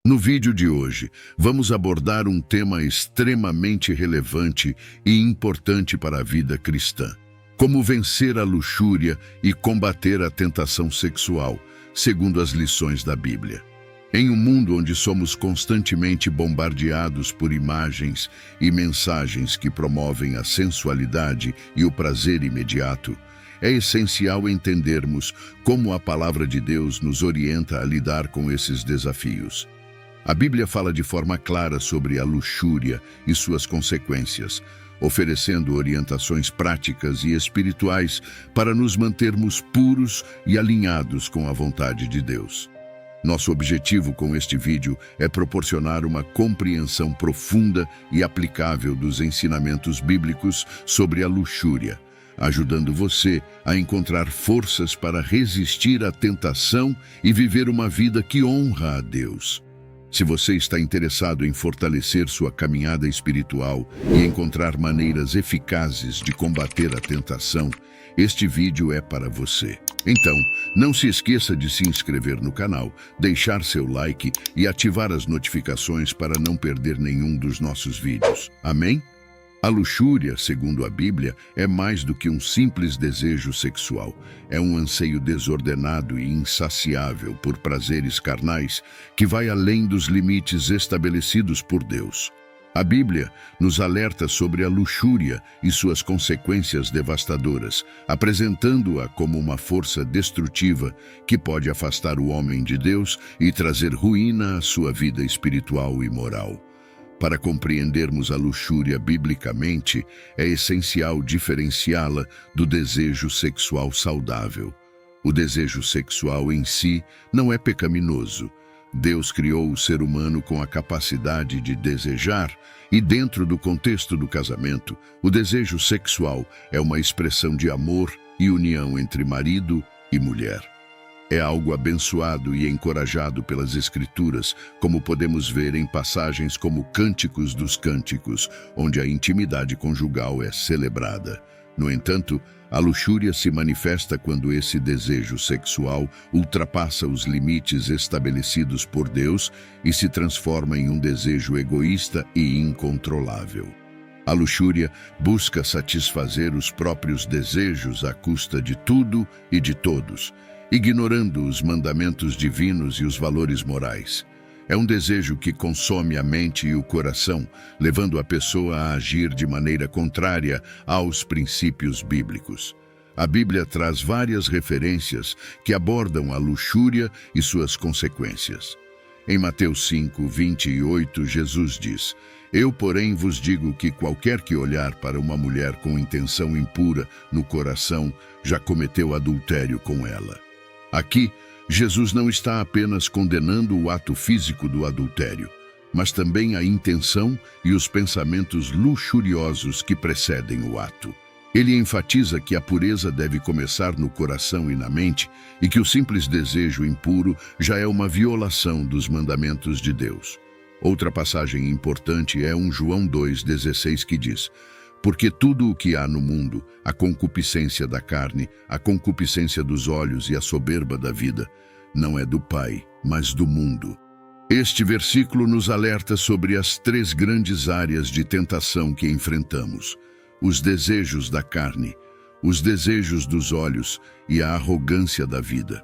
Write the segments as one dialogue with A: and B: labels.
A: No vídeo de hoje, vamos abordar um tema extremamente relevante e importante para a vida cristã: como vencer a luxúria e combater a tentação sexual, segundo as lições da Bíblia. Em um mundo onde somos constantemente bombardeados por imagens e mensagens que promovem a sensualidade e o prazer imediato, é essencial entendermos como a palavra de Deus nos orienta a lidar com esses desafios. A Bíblia fala de forma clara sobre a luxúria e suas consequências, oferecendo orientações práticas e espirituais para nos mantermos puros e alinhados com a vontade de Deus. Nosso objetivo com este vídeo é proporcionar uma compreensão profunda e aplicável dos ensinamentos bíblicos sobre a luxúria, ajudando você a encontrar forças para resistir à tentação e viver uma vida que honra a Deus. Se você está interessado em fortalecer sua caminhada espiritual e encontrar maneiras eficazes de combater a tentação, este vídeo é para você. Então, não se esqueça de se inscrever no canal, deixar seu like e ativar as notificações para não perder nenhum dos nossos vídeos. Amém? A luxúria, segundo a Bíblia, é mais do que um simples desejo sexual. É um anseio desordenado e insaciável por prazeres carnais que vai além dos limites estabelecidos por Deus. A Bíblia nos alerta sobre a luxúria e suas consequências devastadoras, apresentando-a como uma força destrutiva que pode afastar o homem de Deus e trazer ruína à sua vida espiritual e moral. Para compreendermos a luxúria biblicamente, é essencial diferenciá-la do desejo sexual saudável. O desejo sexual em si não é pecaminoso. Deus criou o ser humano com a capacidade de desejar, e dentro do contexto do casamento, o desejo sexual é uma expressão de amor e união entre marido e mulher. É algo abençoado e encorajado pelas Escrituras, como podemos ver em passagens como Cânticos dos Cânticos, onde a intimidade conjugal é celebrada. No entanto, a luxúria se manifesta quando esse desejo sexual ultrapassa os limites estabelecidos por Deus e se transforma em um desejo egoísta e incontrolável. A luxúria busca satisfazer os próprios desejos à custa de tudo e de todos, ignorando os mandamentos divinos e os valores morais. É um desejo que consome a mente e o coração, levando a pessoa a agir de maneira contrária aos princípios bíblicos. A Bíblia traz várias referências que abordam a luxúria e suas consequências. Em Mateus 5:28, Jesus diz: "Eu, porém, vos digo que qualquer que olhar para uma mulher com intenção impura no coração, já cometeu adultério com ela." Aqui, Jesus não está apenas condenando o ato físico do adultério, mas também a intenção e os pensamentos luxuriosos que precedem o ato. Ele enfatiza que a pureza deve começar no coração e na mente e que o simples desejo impuro já é uma violação dos mandamentos de Deus. Outra passagem importante é João 2,16, que diz: "Porque tudo o que há no mundo, a concupiscência da carne, a concupiscência dos olhos e a soberba da vida, não é do Pai, mas do mundo." Este versículo nos alerta sobre as três grandes áreas de tentação que enfrentamos: os desejos da carne, os desejos dos olhos e a arrogância da vida.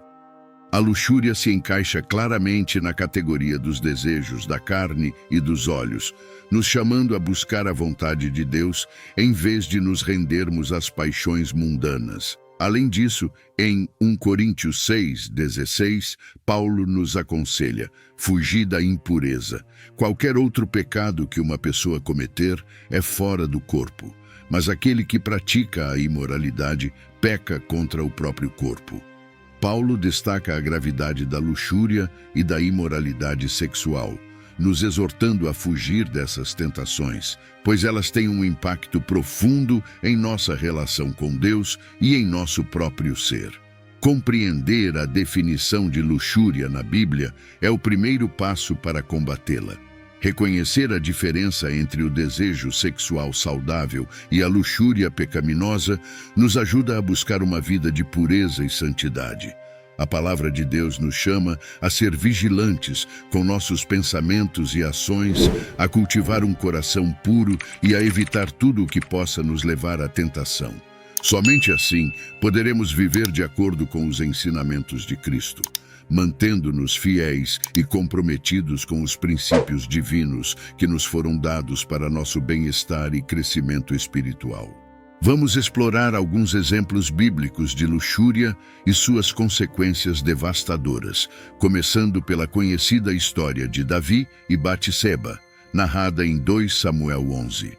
A: A luxúria se encaixa claramente na categoria dos desejos da carne e dos olhos, nos chamando a buscar a vontade de Deus em vez de nos rendermos às paixões mundanas. Além disso, em 1 Coríntios 6:16, Paulo nos aconselha: fugir da impureza. Qualquer outro pecado que uma pessoa cometer é fora do corpo, mas aquele que pratica a imoralidade peca contra o próprio corpo. Paulo destaca a gravidade da luxúria e da imoralidade sexual, nos exortando a fugir dessas tentações, pois elas têm um impacto profundo em nossa relação com Deus e em nosso próprio ser. Compreender a definição de luxúria na Bíblia é o primeiro passo para combatê-la. Reconhecer a diferença entre o desejo sexual saudável e a luxúria pecaminosa nos ajuda a buscar uma vida de pureza e santidade. A palavra de Deus nos chama a ser vigilantes com nossos pensamentos e ações, a cultivar um coração puro e a evitar tudo o que possa nos levar à tentação. Somente assim poderemos viver de acordo com os ensinamentos de Cristo, mantendo-nos fiéis e comprometidos com os princípios divinos que nos foram dados para nosso bem-estar e crescimento espiritual. Vamos explorar alguns exemplos bíblicos de luxúria e suas consequências devastadoras, começando pela conhecida história de Davi e Batseba, narrada em 2 Samuel 11.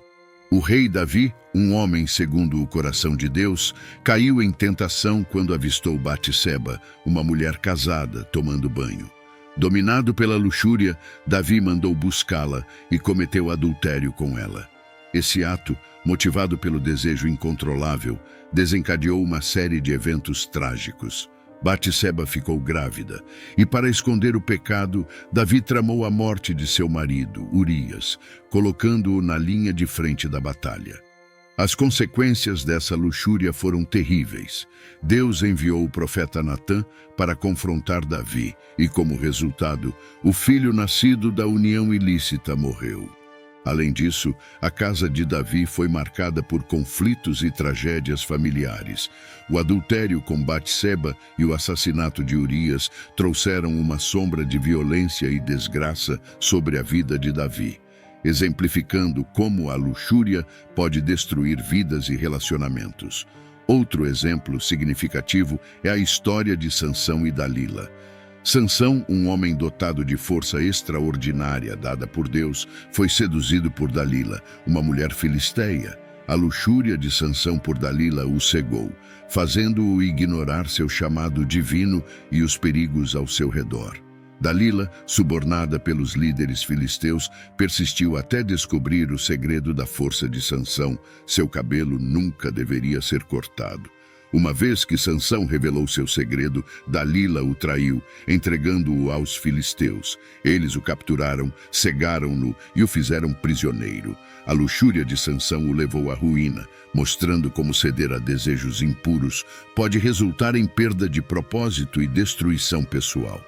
A: O rei Davi, um homem segundo o coração de Deus, caiu em tentação quando avistou Batseba, uma mulher casada, tomando banho. Dominado pela luxúria, Davi mandou buscá-la e cometeu adultério com ela. Esse ato, motivado pelo desejo incontrolável, desencadeou uma série de eventos trágicos. Batseba ficou grávida e, para esconder o pecado, Davi tramou a morte de seu marido, Urias, colocando-o na linha de frente da batalha. As consequências dessa luxúria foram terríveis. Deus enviou o profeta Natã para confrontar Davi e, como resultado, o filho nascido da união ilícita morreu. Além disso, a casa de Davi foi marcada por conflitos e tragédias familiares. O adultério com Batseba e o assassinato de Urias trouxeram uma sombra de violência e desgraça sobre a vida de Davi, exemplificando como a luxúria pode destruir vidas e relacionamentos. Outro exemplo significativo é a história de Sansão e Dalila. Sansão, um homem dotado de força extraordinária dada por Deus, foi seduzido por Dalila, uma mulher filisteia. A luxúria de Sansão por Dalila o cegou, fazendo-o ignorar seu chamado divino e os perigos ao seu redor. Dalila, subornada pelos líderes filisteus, persistiu até descobrir o segredo da força de Sansão. Seu cabelo nunca deveria ser cortado. Uma vez que Sansão revelou seu segredo, Dalila o traiu, entregando-o aos filisteus. Eles o capturaram, cegaram-no e o fizeram prisioneiro. A luxúria de Sansão o levou à ruína, mostrando como ceder a desejos impuros pode resultar em perda de propósito e destruição pessoal.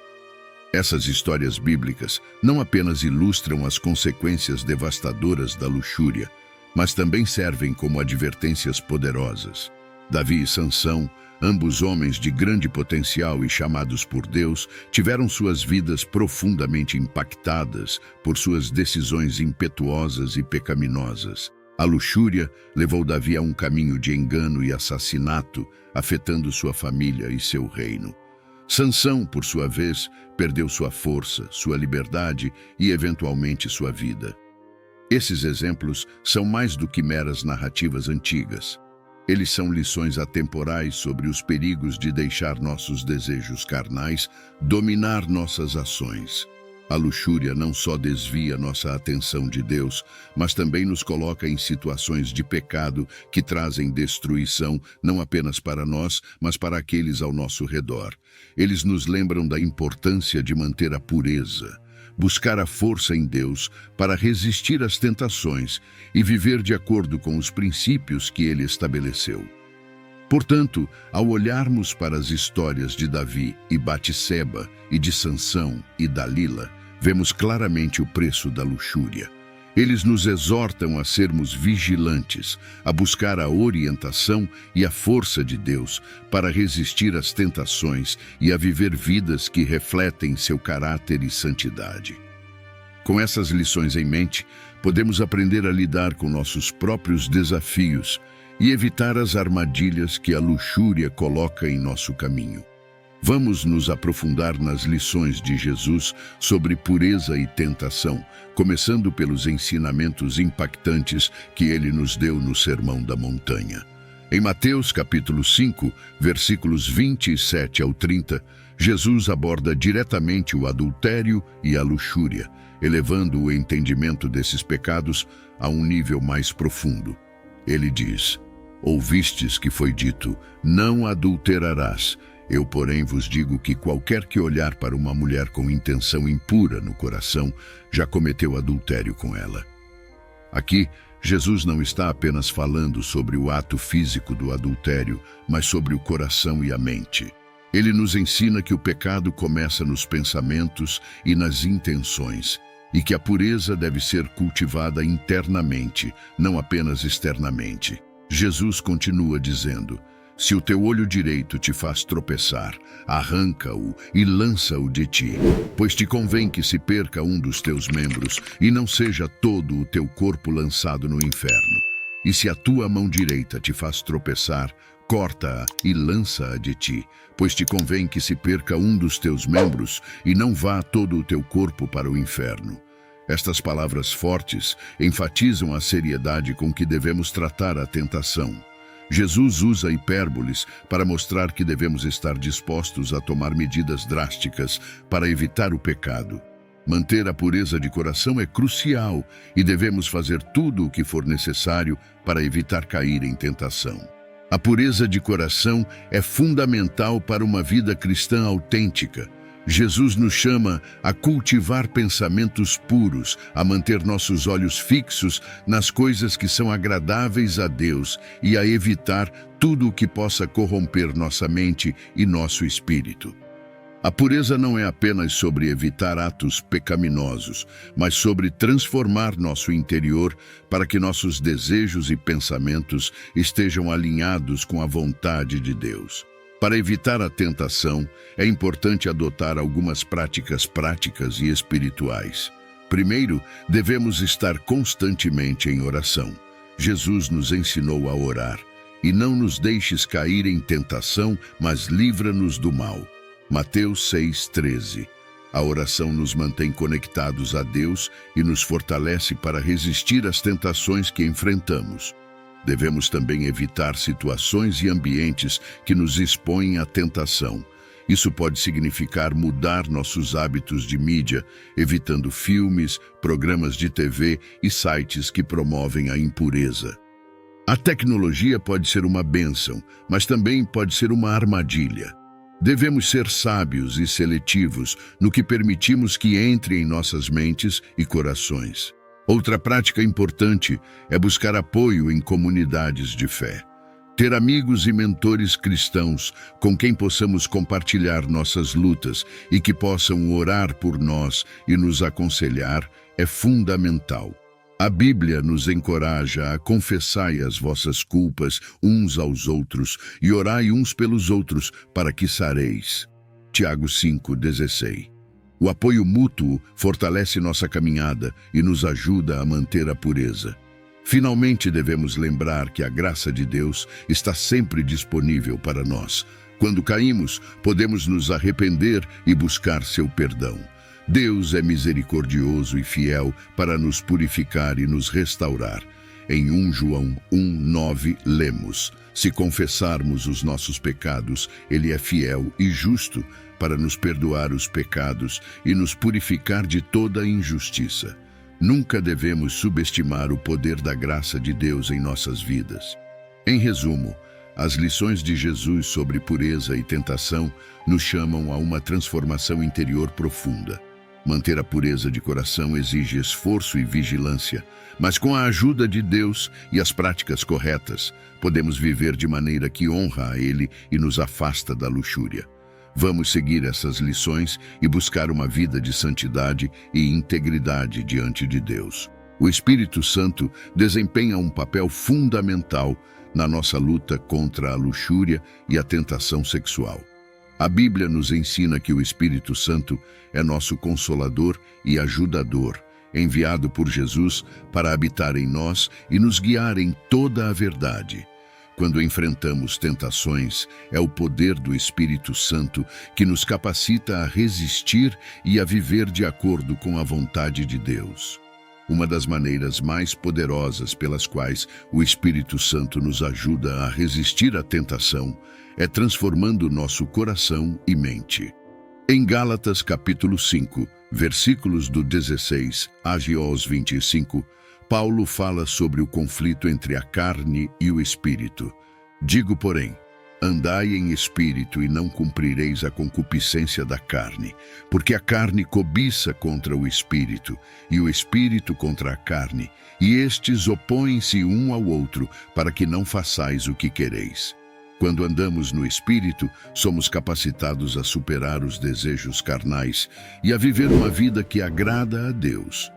A: Essas histórias bíblicas não apenas ilustram as consequências devastadoras da luxúria, mas também servem como advertências poderosas. Davi e Sansão, ambos homens de grande potencial e chamados por Deus, tiveram suas vidas profundamente impactadas por suas decisões impetuosas e pecaminosas. A luxúria levou Davi a um caminho de engano e assassinato, afetando sua família e seu reino. Sansão, por sua vez, perdeu sua força, sua liberdade e, eventualmente, sua vida. Esses exemplos são mais do que meras narrativas antigas. Eles são lições atemporais sobre os perigos de deixar nossos desejos carnais dominar nossas ações. A luxúria não só desvia nossa atenção de Deus, mas também nos coloca em situações de pecado que trazem destruição não apenas para nós, mas para aqueles ao nosso redor. Eles nos lembram da importância de manter a pureza, buscar a força em Deus para resistir às tentações e viver de acordo com os princípios que Ele estabeleceu. Portanto, ao olharmos para as histórias de Davi e Batseba e de Sansão e Dalila, vemos claramente o preço da luxúria. Eles nos exortam a sermos vigilantes, a buscar a orientação e a força de Deus para resistir às tentações e a viver vidas que refletem seu caráter e santidade. Com essas lições em mente, podemos aprender a lidar com nossos próprios desafios e evitar as armadilhas que a luxúria coloca em nosso caminho. Vamos nos aprofundar nas lições de Jesus sobre pureza e tentação, começando pelos ensinamentos impactantes que ele nos deu no Sermão da Montanha. Em Mateus capítulo 5, versículos 27 ao 30, Jesus aborda diretamente o adultério e a luxúria, elevando o entendimento desses pecados a um nível mais profundo. Ele diz: "Ouvistes que foi dito, não adulterarás. Eu, porém, vos digo que qualquer que olhar para uma mulher com intenção impura no coração, já cometeu adultério com ela." Aqui, Jesus não está apenas falando sobre o ato físico do adultério, mas sobre o coração e a mente. Ele nos ensina que o pecado começa nos pensamentos e nas intenções, e que a pureza deve ser cultivada internamente, não apenas externamente. Jesus continua dizendo: se o teu olho direito te faz tropeçar, arranca-o e lança-o de ti, pois te convém que se perca um dos teus membros e não seja todo o teu corpo lançado no inferno. E se a tua mão direita te faz tropeçar, corta-a e lança-a de ti, pois te convém que se perca um dos teus membros e não vá todo o teu corpo para o inferno. Estas palavras fortes enfatizam a seriedade com que devemos tratar a tentação. Jesus usa hipérboles para mostrar que devemos estar dispostos a tomar medidas drásticas para evitar o pecado. Manter a pureza de coração é crucial e devemos fazer tudo o que for necessário para evitar cair em tentação. A pureza de coração é fundamental para uma vida cristã autêntica. Jesus nos chama a cultivar pensamentos puros, a manter nossos olhos fixos nas coisas que são agradáveis a Deus e a evitar tudo o que possa corromper nossa mente e nosso espírito. A pureza não é apenas sobre evitar atos pecaminosos, mas sobre transformar nosso interior para que nossos desejos e pensamentos estejam alinhados com a vontade de Deus. Para evitar a tentação, é importante adotar algumas práticas e espirituais. Primeiro, devemos estar constantemente em oração. Jesus nos ensinou a orar. E não nos deixes cair em tentação, mas livra-nos do mal. Mateus 6,13. A oração nos mantém conectados a Deus e nos fortalece para resistir às tentações que enfrentamos. Devemos também evitar situações e ambientes que nos expõem à tentação. Isso pode significar mudar nossos hábitos de mídia, evitando filmes, programas de TV e sites que promovem a impureza. A tecnologia pode ser uma bênção, mas também pode ser uma armadilha. Devemos ser sábios e seletivos no que permitimos que entre em nossas mentes e corações. Outra prática importante é buscar apoio em comunidades de fé. Ter amigos e mentores cristãos com quem possamos compartilhar nossas lutas e que possam orar por nós e nos aconselhar é fundamental. A Bíblia nos encoraja a confessai as vossas culpas uns aos outros e orai uns pelos outros para que sareis. Tiago 5,16. O apoio mútuo fortalece nossa caminhada e nos ajuda a manter a pureza. Finalmente, devemos lembrar que a graça de Deus está sempre disponível para nós. Quando caímos, podemos nos arrepender e buscar seu perdão. Deus é misericordioso e fiel para nos purificar e nos restaurar. Em 1 João 1,9 lemos: se confessarmos os nossos pecados, Ele é fiel e justo para nos perdoar os pecados e nos purificar de toda a injustiça. Nunca devemos subestimar o poder da graça de Deus em nossas vidas. Em resumo, as lições de Jesus sobre pureza e tentação nos chamam a uma transformação interior profunda. Manter a pureza de coração exige esforço e vigilância, mas com a ajuda de Deus e as práticas corretas, podemos viver de maneira que honra a Ele e nos afasta da luxúria. Vamos seguir essas lições e buscar uma vida de santidade e integridade diante de Deus. O Espírito Santo desempenha um papel fundamental na nossa luta contra a luxúria e a tentação sexual. A Bíblia nos ensina que o Espírito Santo é nosso consolador e ajudador, enviado por Jesus para habitar em nós e nos guiar em toda a verdade. Quando enfrentamos tentações, é o poder do Espírito Santo que nos capacita a resistir e a viver de acordo com a vontade de Deus. Uma das maneiras mais poderosas pelas quais o Espírito Santo nos ajuda a resistir à tentação é transformando nosso coração e mente. Em Gálatas capítulo 5, versículos do 16 aos 25, Paulo fala sobre o conflito entre a carne e o espírito. Digo, porém, andai em espírito e não cumprireis a concupiscência da carne, porque a carne cobiça contra o espírito, e o espírito contra a carne, e estes opõem-se um ao outro, para que não façais o que quereis. Quando andamos no Espírito, somos capacitados a superar os desejos carnais e a viver uma vida que agrada a Deus.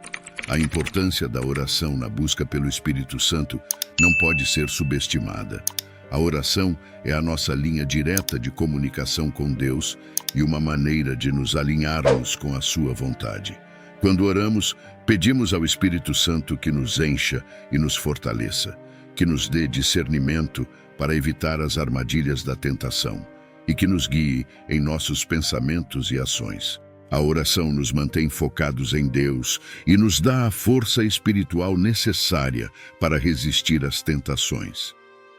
A: A importância da oração na busca pelo Espírito Santo não pode ser subestimada. A oração é a nossa linha direta de comunicação com Deus e uma maneira de nos alinharmos com a sua vontade. Quando oramos, pedimos ao Espírito Santo que nos encha e nos fortaleça, que nos dê discernimento para evitar as armadilhas da tentação e que nos guie em nossos pensamentos e ações. A oração nos mantém focados em Deus e nos dá a força espiritual necessária para resistir às tentações.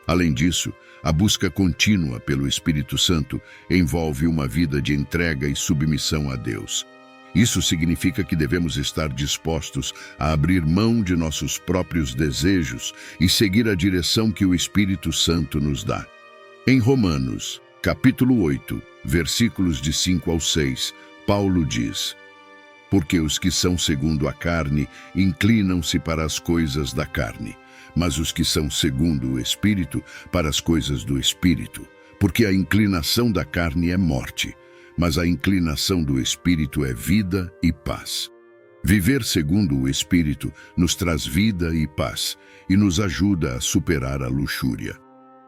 A: Além disso, a busca contínua pelo Espírito Santo envolve uma vida de entrega e submissão a Deus. Isso significa que devemos estar dispostos a abrir mão de nossos próprios desejos e seguir a direção que o Espírito Santo nos dá. Em Romanos, capítulo 8, versículos de 5 ao 6, Paulo diz: Porque os que são segundo a carne inclinam-se para as coisas da carne, mas os que são segundo o Espírito para as coisas do Espírito. Porque a inclinação da carne é morte, mas a inclinação do Espírito é vida e paz. Viver segundo o Espírito nos traz vida e paz e nos ajuda a superar a luxúria.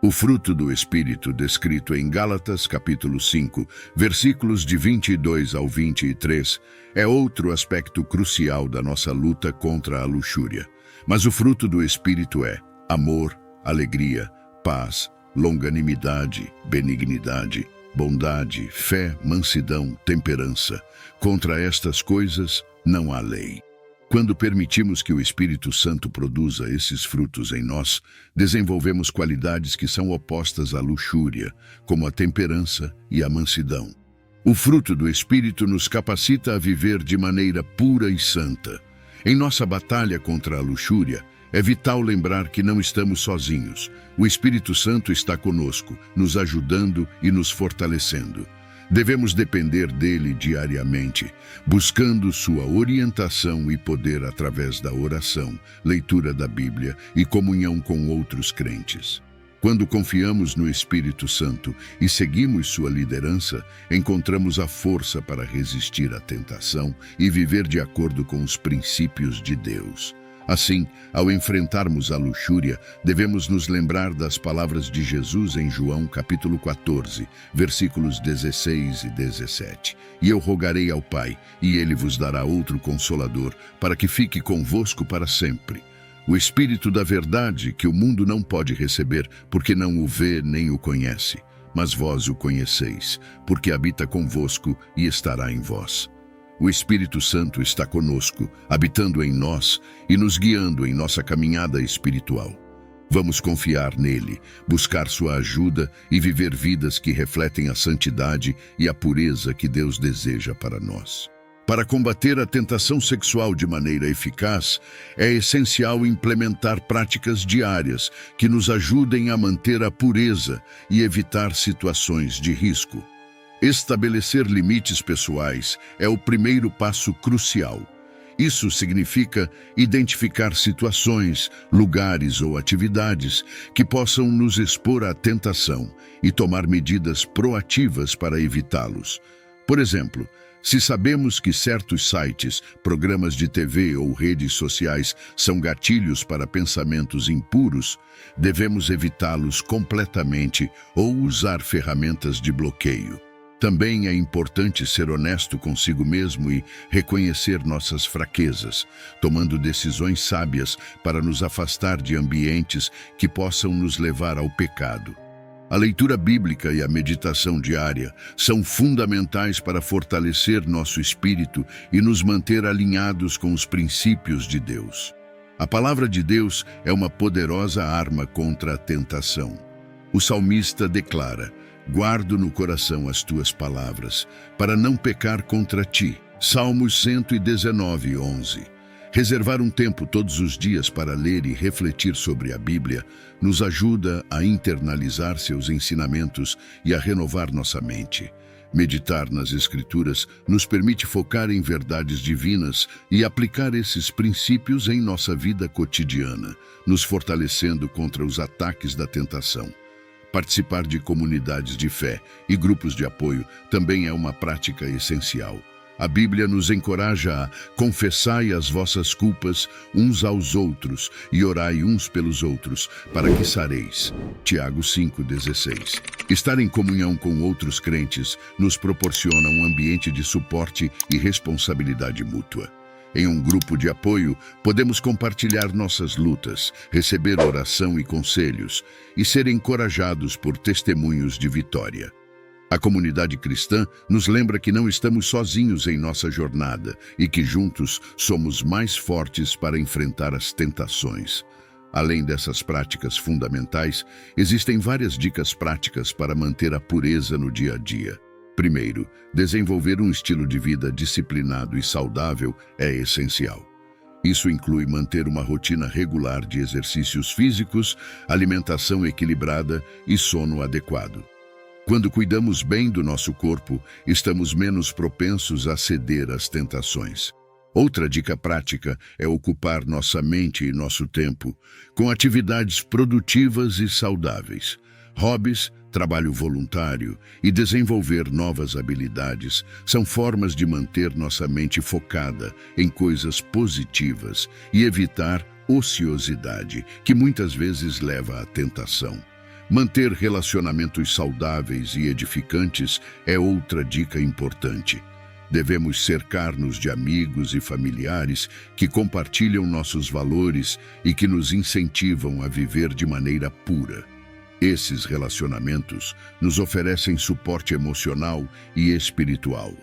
A: O fruto do Espírito, descrito em Gálatas capítulo 5, versículos de 22 ao 23, é outro aspecto crucial da nossa luta contra a luxúria. Mas o fruto do Espírito é amor, alegria, paz, longanimidade, benignidade, bondade, fé, mansidão, temperança. Contra estas coisas não há lei. Quando permitimos que o Espírito Santo produza esses frutos em nós, desenvolvemos qualidades que são opostas à luxúria, como a temperança e a mansidão. O fruto do Espírito nos capacita a viver de maneira pura e santa. Em nossa batalha contra a luxúria, é vital lembrar que não estamos sozinhos. O Espírito Santo está conosco, nos ajudando e nos fortalecendo. Devemos depender dele diariamente, buscando sua orientação e poder através da oração, leitura da Bíblia e comunhão com outros crentes. Quando confiamos no Espírito Santo e seguimos sua liderança, encontramos a força para resistir à tentação e viver de acordo com os princípios de Deus. Assim, ao enfrentarmos a luxúria, devemos nos lembrar das palavras de Jesus em João capítulo 14, versículos 16 e 17. E eu rogarei ao Pai, e ele vos dará outro Consolador, para que fique convosco para sempre. O Espírito da verdade, que o mundo não pode receber, porque não o vê nem o conhece. Mas vós o conheceis, porque habita convosco e estará em vós. O Espírito Santo está conosco, habitando em nós e nos guiando em nossa caminhada espiritual. Vamos confiar nele, buscar sua ajuda e viver vidas que refletem a santidade e a pureza que Deus deseja para nós. Para combater a tentação sexual de maneira eficaz, é essencial implementar práticas diárias que nos ajudem a manter a pureza e evitar situações de risco. Estabelecer limites pessoais é o primeiro passo crucial. Isso significa identificar situações, lugares ou atividades que possam nos expor à tentação e tomar medidas proativas para evitá-los. Por exemplo, se sabemos que certos sites, programas de TV ou redes sociais são gatilhos para pensamentos impuros, devemos evitá-los completamente ou usar ferramentas de bloqueio. Também é importante ser honesto consigo mesmo e reconhecer nossas fraquezas, tomando decisões sábias para nos afastar de ambientes que possam nos levar ao pecado. A leitura bíblica e a meditação diária são fundamentais para fortalecer nosso espírito e nos manter alinhados com os princípios de Deus. A palavra de Deus é uma poderosa arma contra a tentação. O salmista declara: guardo no coração as tuas palavras, para não pecar contra ti. Salmos 119, 11. Reservar um tempo todos os dias para ler e refletir sobre a Bíblia nos ajuda a internalizar seus ensinamentos e a renovar nossa mente. Meditar nas Escrituras nos permite focar em verdades divinas e aplicar esses princípios em nossa vida cotidiana, nos fortalecendo contra os ataques da tentação. Participar de comunidades de fé e grupos de apoio também é uma prática essencial. A Bíblia nos encoraja a confessai as vossas culpas uns aos outros e orai uns pelos outros, para que sareis. Tiago 5,16. Estar em comunhão com outros crentes nos proporciona um ambiente de suporte e responsabilidade mútua. Em um grupo de apoio, podemos compartilhar nossas lutas, receber oração e conselhos e ser encorajados por testemunhos de vitória. A comunidade cristã nos lembra que não estamos sozinhos em nossa jornada e que juntos somos mais fortes para enfrentar as tentações. Além dessas práticas fundamentais, existem várias dicas práticas para manter a pureza no dia a dia. Primeiro, desenvolver um estilo de vida disciplinado e saudável é essencial. Isso inclui manter uma rotina regular de exercícios físicos, alimentação equilibrada e sono adequado. Quando cuidamos bem do nosso corpo, estamos menos propensos a ceder às tentações. Outra dica prática é ocupar nossa mente e nosso tempo com atividades produtivas e saudáveis. Hobbies, trabalho voluntário e desenvolver novas habilidades são formas de manter nossa mente focada em coisas positivas e evitar ociosidade, que muitas vezes leva à tentação. Manter relacionamentos saudáveis e edificantes é outra dica importante. Devemos cercar-nos de amigos e familiares que compartilham nossos valores e que nos incentivam a viver de maneira pura. Esses relacionamentos nos oferecem suporte emocional e espiritual.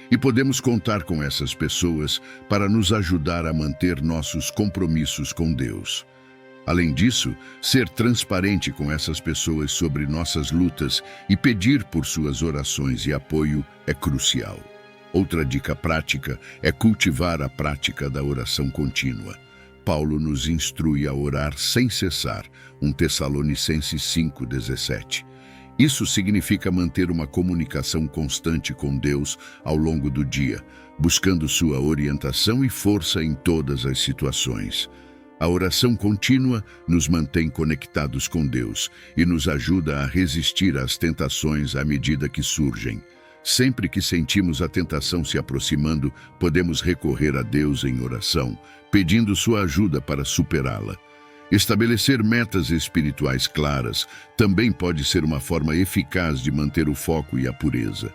A: E podemos contar com essas pessoas para nos ajudar a manter nossos compromissos com Deus. Além disso, ser transparente com essas pessoas sobre nossas lutas e pedir por suas orações e apoio é crucial. Outra dica prática é cultivar a prática da oração contínua. Paulo nos instrui a orar sem cessar, 1 Tessalonicenses 5,17. Isso significa manter uma comunicação constante com Deus ao longo do dia, buscando sua orientação e força em todas as situações. A oração contínua nos mantém conectados com Deus e nos ajuda a resistir às tentações à medida que surgem. Sempre que sentimos a tentação se aproximando, podemos recorrer a Deus em oração, pedindo sua ajuda para superá-la. Estabelecer metas espirituais claras também pode ser uma forma eficaz de manter o foco e a pureza.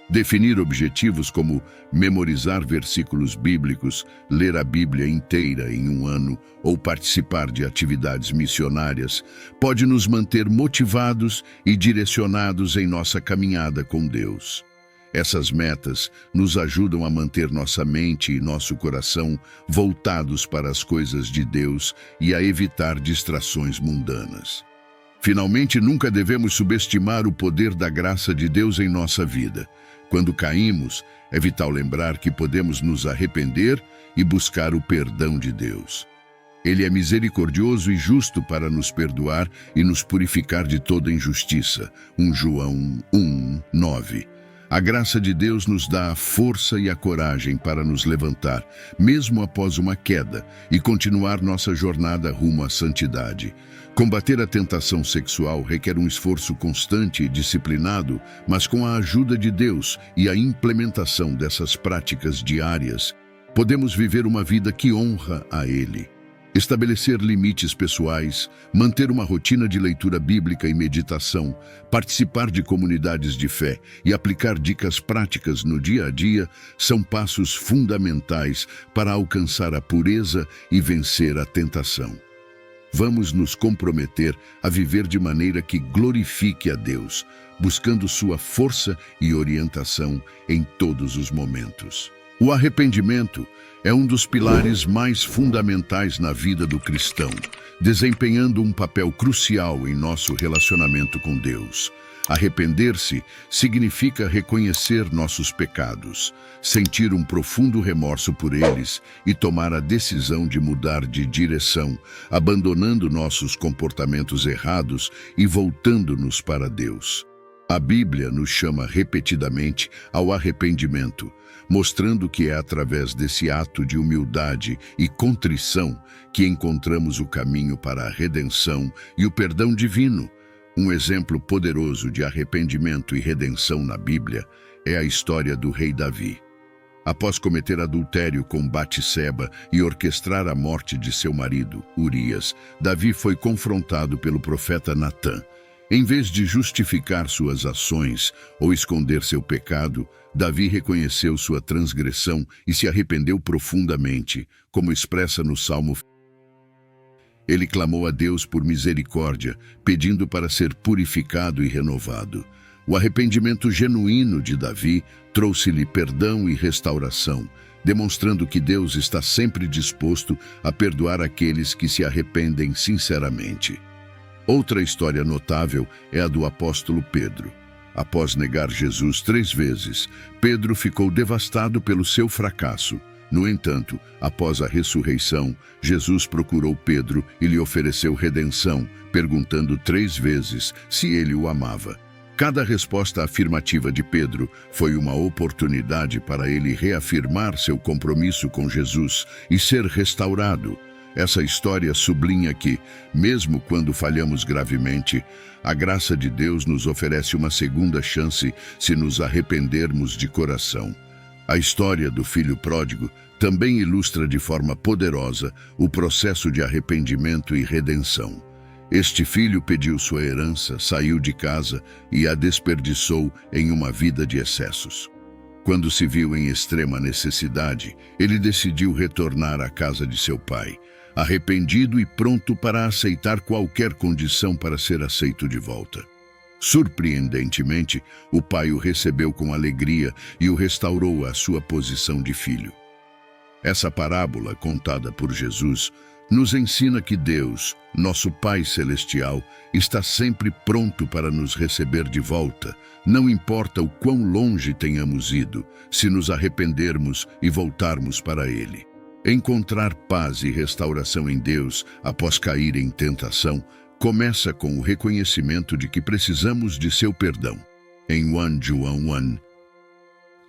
A: Definir objetivos como memorizar versículos bíblicos, ler a Bíblia inteira em um ano ou participar de atividades missionárias pode nos manter motivados e direcionados em nossa caminhada com Deus. Essas metas nos ajudam a manter nossa mente e nosso coração voltados para as coisas de Deus e a evitar distrações mundanas. Finalmente, nunca devemos subestimar o poder da graça de Deus em nossa vida. Quando caímos, é vital lembrar que podemos nos arrepender e buscar o perdão de Deus. Ele é misericordioso e justo para nos perdoar e nos purificar de toda injustiça. 1 João 1:9. A graça de Deus nos dá a força e a coragem para nos levantar, mesmo após uma queda, e continuar nossa jornada rumo à santidade. Combater a tentação sexual requer um esforço constante e disciplinado, mas com a ajuda de Deus e a implementação dessas práticas diárias, podemos viver uma vida que honra a Ele. Estabelecer limites pessoais, manter uma rotina de leitura bíblica e meditação, participar de comunidades de fé e aplicar dicas práticas no dia a dia são passos fundamentais para alcançar a pureza e vencer a tentação. Vamos nos comprometer a viver de maneira que glorifique a Deus, buscando sua força e orientação em todos os momentos. O arrependimento é um dos pilares mais fundamentais na vida do cristão, desempenhando um papel crucial em nosso relacionamento com Deus. Arrepender-se significa reconhecer nossos pecados, sentir um profundo remorso por eles e tomar a decisão de mudar de direção, abandonando nossos comportamentos errados e voltando-nos para Deus. A Bíblia nos chama repetidamente ao arrependimento, mostrando que é através desse ato de humildade e contrição que encontramos o caminho para a redenção e o perdão divino. Um exemplo poderoso de arrependimento e redenção na Bíblia é a história do rei Davi. Após cometer adultério com Batseba e orquestrar a morte de seu marido, Urias, Davi foi confrontado pelo profeta Natã. Em vez de justificar suas ações ou esconder seu pecado, Davi reconheceu sua transgressão e se arrependeu profundamente, como expressa no Salmo. Ele clamou a Deus por misericórdia, pedindo para ser purificado e renovado. O arrependimento genuíno de Davi trouxe-lhe perdão e restauração, demonstrando que Deus está sempre disposto a perdoar aqueles que se arrependem sinceramente. Outra história notável é a do apóstolo Pedro. Após negar Jesus 3 vezes, Pedro ficou devastado pelo seu fracasso. No entanto, após a ressurreição, Jesus procurou Pedro e lhe ofereceu redenção, perguntando 3 vezes se ele o amava. Cada resposta afirmativa de Pedro foi uma oportunidade para ele reafirmar seu compromisso com Jesus e ser restaurado. Essa história sublinha que, mesmo quando falhamos gravemente, a graça de Deus nos oferece uma segunda chance se nos arrependermos de coração. A história do filho pródigo também ilustra de forma poderosa o processo de arrependimento e redenção. Este filho pediu sua herança, saiu de casa e a desperdiçou em uma vida de excessos. Quando se viu em extrema necessidade, ele decidiu retornar à casa de seu pai, arrependido e pronto para aceitar qualquer condição para ser aceito de volta. Surpreendentemente, o pai o recebeu com alegria e o restaurou à sua posição de filho. Essa parábola, contada por Jesus, nos ensina que Deus, nosso Pai Celestial, está sempre pronto para nos receber de volta, não importa o quão longe tenhamos ido, se nos arrependermos e voltarmos para Ele. Encontrar paz e restauração em Deus após cair em tentação começa com o reconhecimento de que precisamos de seu perdão. Em 1 João 1,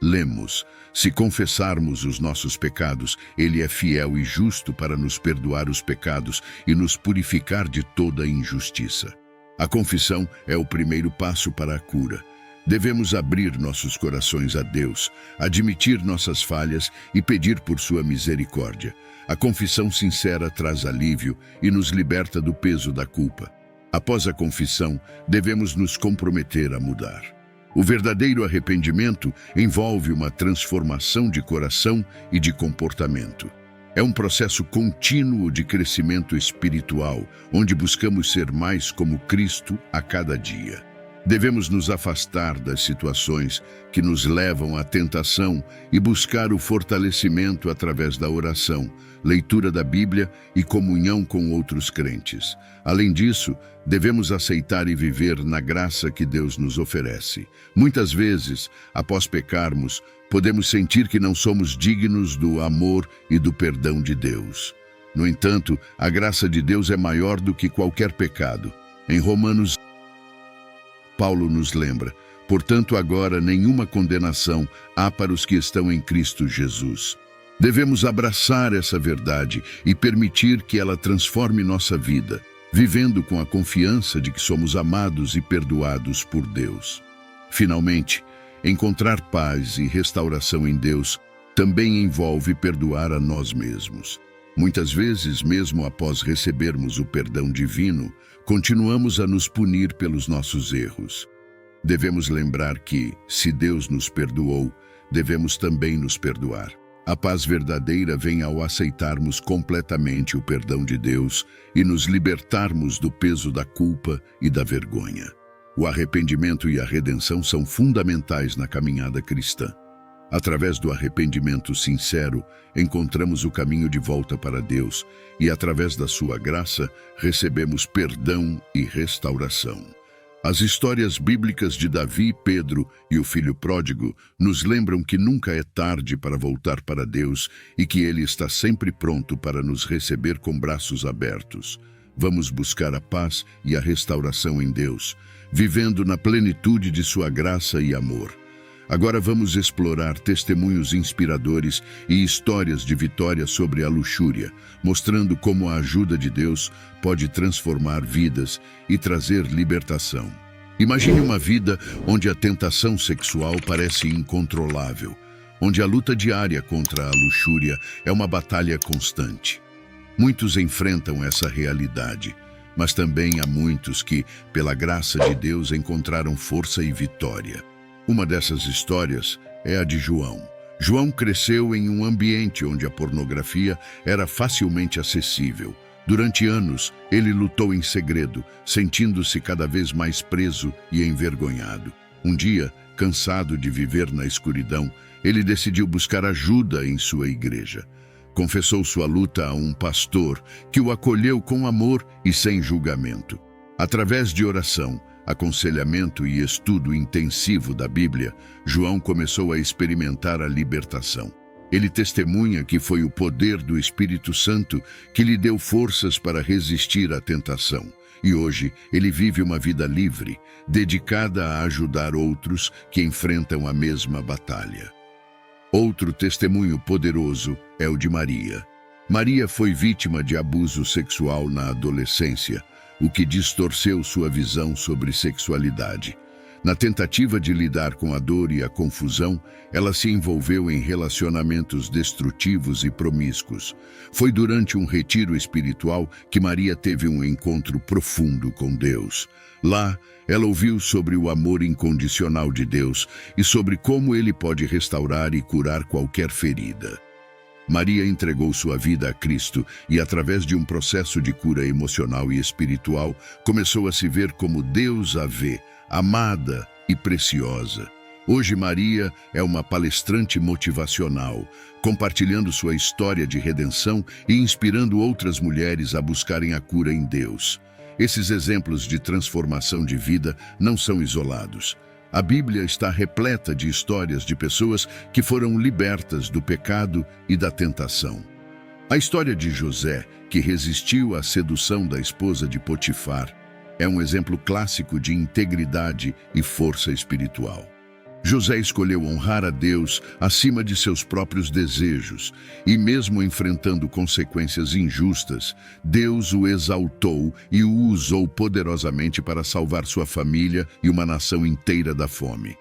A: lemos: se confessarmos os nossos pecados, Ele é fiel e justo para nos perdoar os pecados e nos purificar de toda injustiça. A confissão é o primeiro passo para a cura. Devemos abrir nossos corações a Deus, admitir nossas falhas e pedir por sua misericórdia. A confissão sincera traz alívio e nos liberta do peso da culpa. Após a confissão, devemos nos comprometer a mudar. O verdadeiro arrependimento envolve uma transformação de coração e de comportamento. É um processo contínuo de crescimento espiritual, onde buscamos ser mais como Cristo a cada dia. Devemos nos afastar das situações que nos levam à tentação e buscar o fortalecimento através da oração, leitura da Bíblia e comunhão com outros crentes. Além disso, devemos aceitar e viver na graça que Deus nos oferece. Muitas vezes, após pecarmos, podemos sentir que não somos dignos do amor e do perdão de Deus. No entanto, a graça de Deus é maior do que qualquer pecado. Em Romanos, Paulo nos lembra: portanto, agora nenhuma condenação há para os que estão em Cristo Jesus. Devemos abraçar essa verdade e permitir que ela transforme nossa vida, vivendo com a confiança de que somos amados e perdoados por Deus. Finalmente, encontrar paz e restauração em Deus também envolve perdoar a nós mesmos. Muitas vezes, mesmo após recebermos o perdão divino, continuamos a nos punir pelos nossos erros. Devemos lembrar que, se Deus nos perdoou, devemos também nos perdoar. A paz verdadeira vem ao aceitarmos completamente o perdão de Deus e nos libertarmos do peso da culpa e da vergonha. O arrependimento e a redenção são fundamentais na caminhada cristã. Através do arrependimento sincero, encontramos o caminho de volta para Deus e, através da sua graça, recebemos perdão e restauração. As histórias bíblicas de Davi, Pedro e o filho pródigo nos lembram que nunca é tarde para voltar para Deus e que Ele está sempre pronto para nos receber com braços abertos. Vamos buscar a paz e a restauração em Deus, vivendo na plenitude de sua graça e amor. Agora vamos explorar testemunhos inspiradores e histórias de vitória sobre a luxúria, mostrando como a ajuda de Deus pode transformar vidas e trazer libertação. Imagine uma vida onde a tentação sexual parece incontrolável, onde a luta diária contra a luxúria é uma batalha constante. Muitos enfrentam essa realidade, mas também há muitos que, pela graça de Deus, encontraram força e vitória. Uma dessas histórias é a de João. João cresceu em um ambiente onde a pornografia era facilmente acessível. Durante anos, ele lutou em segredo, sentindo-se cada vez mais preso e envergonhado. Um dia, cansado de viver na escuridão, ele decidiu buscar ajuda em sua igreja. Confessou sua luta a um pastor que o acolheu com amor e sem julgamento. Através de oração, aconselhamento e estudo intensivo da Bíblia, João começou a experimentar a libertação. Ele testemunha que foi o poder do Espírito Santo que lhe deu forças para resistir à tentação. E hoje ele vive uma vida livre, dedicada a ajudar outros que enfrentam a mesma batalha. Outro testemunho poderoso é o de Maria. Maria foi vítima de abuso sexual na adolescência, o que distorceu sua visão sobre sexualidade. Na tentativa de lidar com a dor e a confusão, ela se envolveu em relacionamentos destrutivos e promíscuos. Foi durante um retiro espiritual que Maria teve um encontro profundo com Deus. Lá, ela ouviu sobre o amor incondicional de Deus e sobre como Ele pode restaurar e curar qualquer ferida. Maria entregou sua vida a Cristo e, através de um processo de cura emocional e espiritual, começou a se ver como Deus a vê, amada e preciosa. Hoje, Maria é uma palestrante motivacional, compartilhando sua história de redenção e inspirando outras mulheres a buscarem a cura em Deus. Esses exemplos de transformação de vida não são isolados. A Bíblia está repleta de histórias de pessoas que foram libertas do pecado e da tentação. A história de José, que resistiu à sedução da esposa de Potifar, é um exemplo clássico de integridade e força espiritual. José escolheu honrar a Deus acima de seus próprios desejos e, mesmo enfrentando consequências injustas, Deus o exaltou e o usou poderosamente para salvar sua família e uma nação inteira da fome.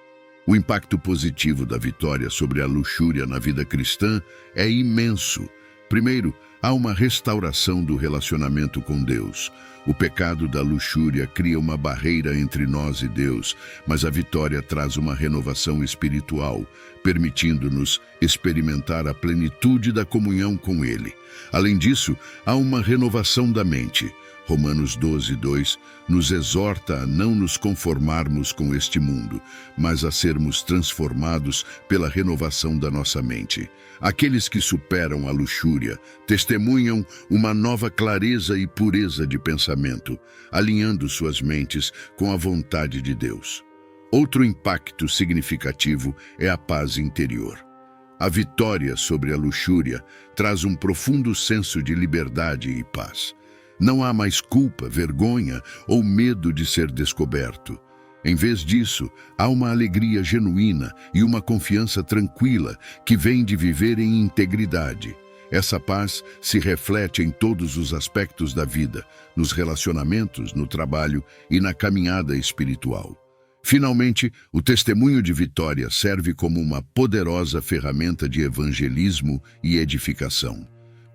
A: O impacto positivo da vitória sobre a luxúria na vida cristã é imenso. Primeiro, há uma restauração do relacionamento com Deus. O pecado da luxúria cria uma barreira entre nós e Deus, mas a vitória traz uma renovação espiritual, permitindo-nos experimentar a plenitude da comunhão com Ele. Além disso, há uma renovação da mente. Romanos 12:2 nos exorta a não nos conformarmos com este mundo, mas a sermos transformados pela renovação da nossa mente. Aqueles que superam a luxúria testemunham uma nova clareza e pureza de pensamento, alinhando suas mentes com a vontade de Deus. Outro impacto significativo é a paz interior. A vitória sobre a luxúria traz um profundo senso de liberdade e paz. Não há mais culpa, vergonha ou medo de ser descoberto. Em vez disso, há uma alegria genuína e uma confiança tranquila que vem de viver em integridade. Essa paz se reflete em todos os aspectos da vida, nos relacionamentos, no trabalho e na caminhada espiritual. Finalmente, o testemunho de vitória serve como uma poderosa ferramenta de evangelismo e edificação.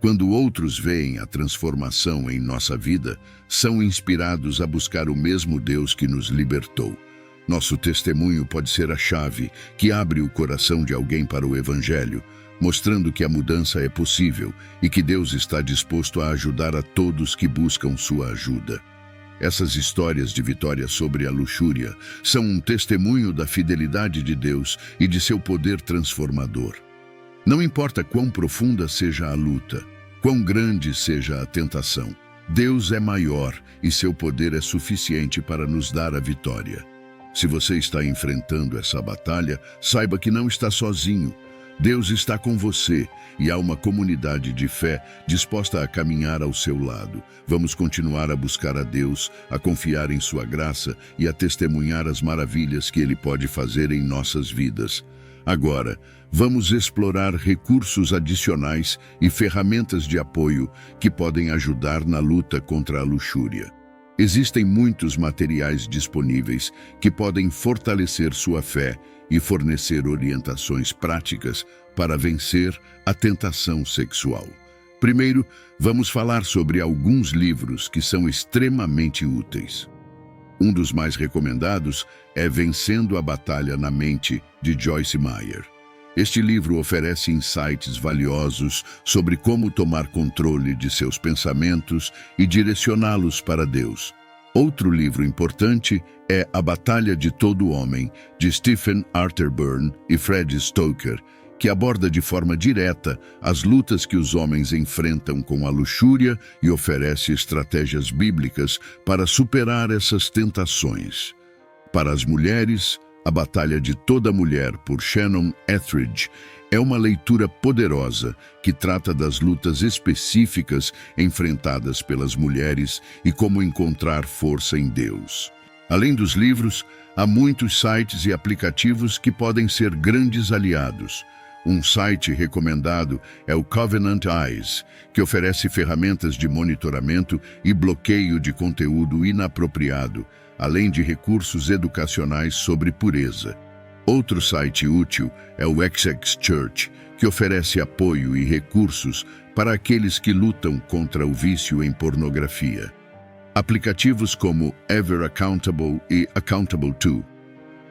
A: Quando outros veem a transformação em nossa vida, são inspirados a buscar o mesmo Deus que nos libertou. Nosso testemunho pode ser a chave que abre o coração de alguém para o Evangelho, mostrando que a mudança é possível e que Deus está disposto a ajudar a todos que buscam sua ajuda. Essas histórias de vitória sobre a luxúria são um testemunho da fidelidade de Deus e de seu poder transformador. Não importa quão profunda seja a luta, quão grande seja a tentação, Deus é maior e seu poder é suficiente para nos dar a vitória. Se você está enfrentando essa batalha, saiba que não está sozinho. Deus está com você e há uma comunidade de fé disposta a caminhar ao seu lado. Vamos continuar a buscar a Deus, a confiar em sua graça e a testemunhar as maravilhas que Ele pode fazer em nossas vidas. Agora, vamos explorar recursos adicionais e ferramentas de apoio que podem ajudar na luta contra a luxúria. Existem muitos materiais disponíveis que podem fortalecer sua fé e fornecer orientações práticas para vencer a tentação sexual. Primeiro, vamos falar sobre alguns livros que são extremamente úteis. Um dos mais recomendados é Vencendo a Batalha na Mente, de Joyce Meyer. Este livro oferece insights valiosos sobre como tomar controle de seus pensamentos e direcioná-los para Deus. Outro livro importante é A Batalha de Todo Homem, de Stephen Arterburn e Fred Stoker, que aborda de forma direta as lutas que os homens enfrentam com a luxúria e oferece estratégias bíblicas para superar essas tentações. Para as mulheres, A Batalha de Toda Mulher, por Shannon Ethridge, é uma leitura poderosa que trata das lutas específicas enfrentadas pelas mulheres e como encontrar força em Deus. Além dos livros, há muitos sites e aplicativos que podem ser grandes aliados. Um site recomendado é o Covenant Eyes, que oferece ferramentas de monitoramento e bloqueio de conteúdo inapropriado, além de recursos educacionais sobre pureza. Outro site útil é o XX Church, que oferece apoio e recursos para aqueles que lutam contra o vício em pornografia. Aplicativos como Ever Accountable e Accountable To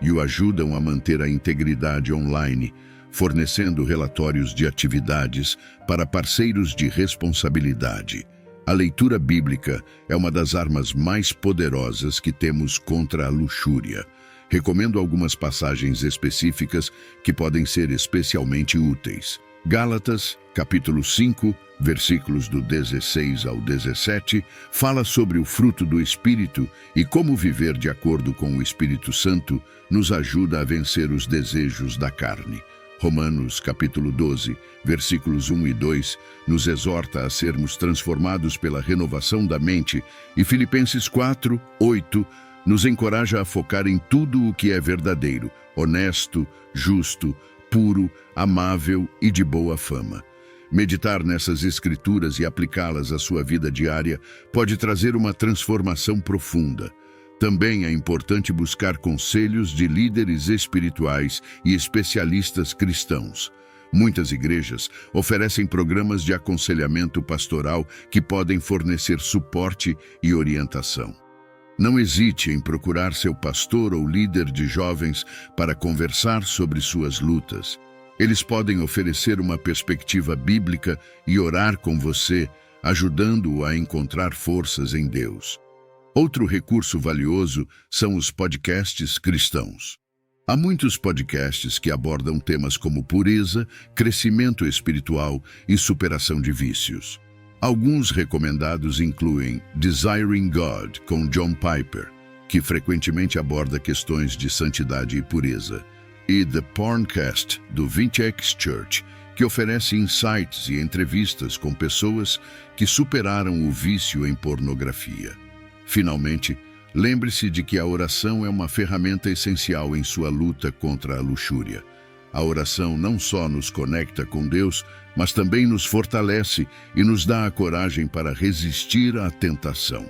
A: o ajudam a manter a integridade online, fornecendo relatórios de atividades para parceiros de responsabilidade. A leitura bíblica é uma das armas mais poderosas que temos contra a luxúria. Recomendo algumas passagens específicas que podem ser especialmente úteis. Gálatas, capítulo 5, versículos do 16 ao 17, fala sobre o fruto do Espírito e como viver de acordo com o Espírito Santo nos ajuda a vencer os desejos da carne. Romanos, capítulo 12, versículos 1 e 2, nos exorta a sermos transformados pela renovação da mente, e Filipenses 4, 8, nos encoraja a focar em tudo o que é verdadeiro, honesto, justo, puro, amável e de boa fama. Meditar nessas escrituras e aplicá-las à sua vida diária pode trazer uma transformação profunda. Também é importante buscar conselhos de líderes espirituais e especialistas cristãos. Muitas igrejas oferecem programas de aconselhamento pastoral que podem fornecer suporte e orientação. Não hesite em procurar seu pastor ou líder de jovens para conversar sobre suas lutas. Eles podem oferecer uma perspectiva bíblica e orar com você, ajudando-o a encontrar forças em Deus. Outro recurso valioso são os podcasts cristãos. Há muitos podcasts que abordam temas como pureza, crescimento espiritual e superação de vícios. Alguns recomendados incluem Desiring God, com John Piper, que frequentemente aborda questões de santidade e pureza, e The Porncast, do XX Church, que oferece insights e entrevistas com pessoas que superaram o vício em pornografia. Finalmente, lembre-se de que a oração é uma ferramenta essencial em sua luta contra a luxúria. A oração não só nos conecta com Deus, mas também nos fortalece e nos dá a coragem para resistir à tentação.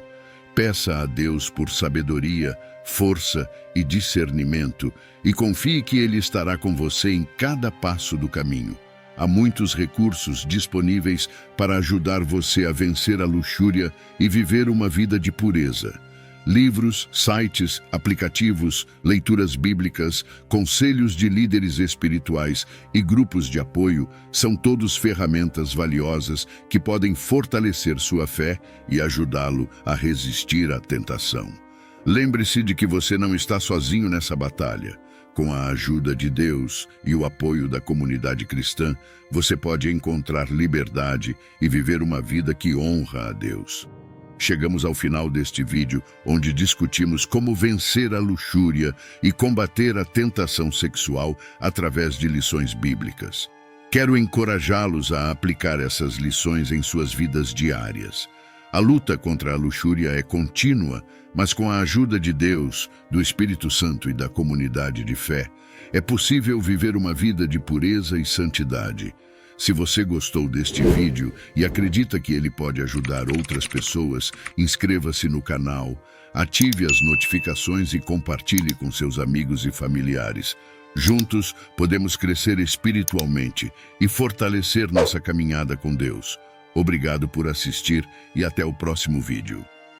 A: Peça a Deus por sabedoria, força e discernimento e confie que Ele estará com você em cada passo do caminho. Há muitos recursos disponíveis para ajudar você a vencer a luxúria e viver uma vida de pureza. Livros, sites, aplicativos, leituras bíblicas, conselhos de líderes espirituais e grupos de apoio são todos ferramentas valiosas que podem fortalecer sua fé e ajudá-lo a resistir à tentação. Lembre-se de que você não está sozinho nessa batalha. Com a ajuda de Deus e o apoio da comunidade cristã, você pode encontrar liberdade e viver uma vida que honra a Deus. Chegamos ao final deste vídeo, onde discutimos como vencer a luxúria e combater a tentação sexual através de lições bíblicas. Quero encorajá-los a aplicar essas lições em suas vidas diárias. A luta contra a luxúria é contínua, mas com a ajuda de Deus, do Espírito Santo e da comunidade de fé, é possível viver uma vida de pureza e santidade. Se você gostou deste vídeo e acredita que ele pode ajudar outras pessoas, inscreva-se no canal, ative as notificações e compartilhe com seus amigos e familiares. Juntos, podemos crescer espiritualmente e fortalecer nossa caminhada com Deus. Obrigado por assistir e até o próximo vídeo.